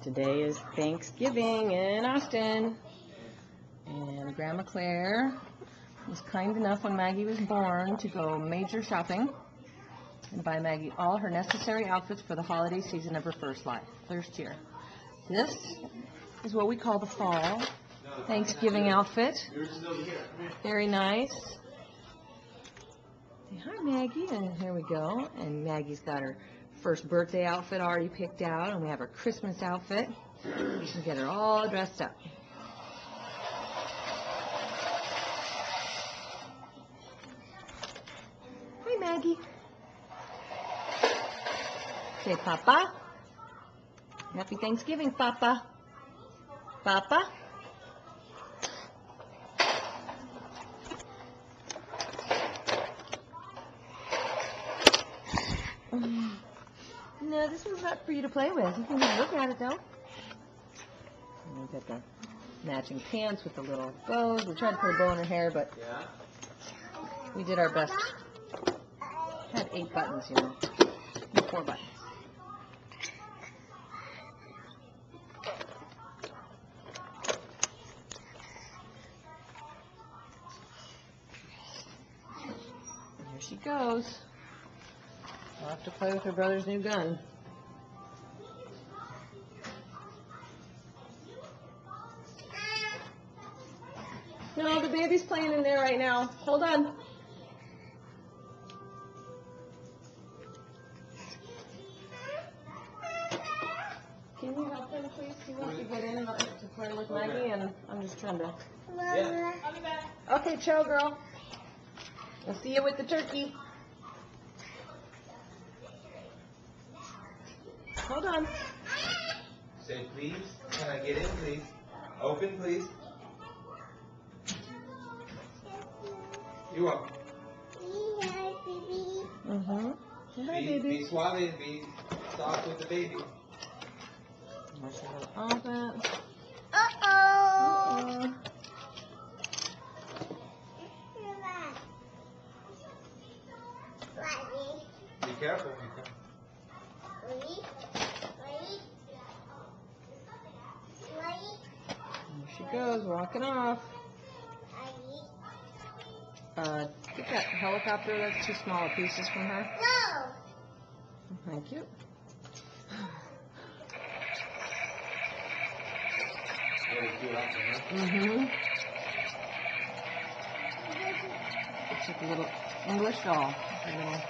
Today is Thanksgiving in Austin, and Grandma Claire was kind enough when Maggie was born to go major shopping and buy Maggie all her necessary outfits for the holiday season of her first year. This is what we call the fall Thanksgiving outfit. Very nice. Say hi, Maggie, and here we go. And Maggie's got her first birthday outfit already picked out, and we have her Christmas outfit. We can get her all dressed up. Hi, Maggie. Say, Papa. Happy Thanksgiving, Papa. Papa. No, this one's not for you to play with. You can just look at it, though. And we've got the matching pants with the little bows. We tried to put a bow in her hair, but we did our best. Had 8 buttons, 4 buttons. And here she goes. I'll have to play with her brother's new gun. No, the baby's playing in there right now. Hold on. Can you help him, please? He wants to get in and to play with Maggie, and I'm just trying to... Yeah. I'll be back. Okay, ciao, girl. I'll see you with the turkey. Hold on. Say please. Can I get in, please? Open, please. You up? Say hi, baby. Be suave and be soft with the baby. Open. Uh-oh. Be careful. Here she goes, walking off. Get that helicopter. That's too small pieces from her. No. Thank you. It's like a little English doll. Hey, Maggie.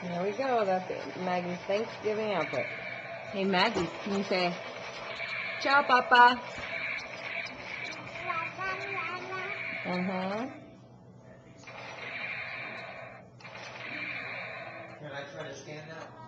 There we go. That's Maggie's Thanksgiving outfit. Hey, Maggie, can you say, ciao, Papa? Can I try to stand now?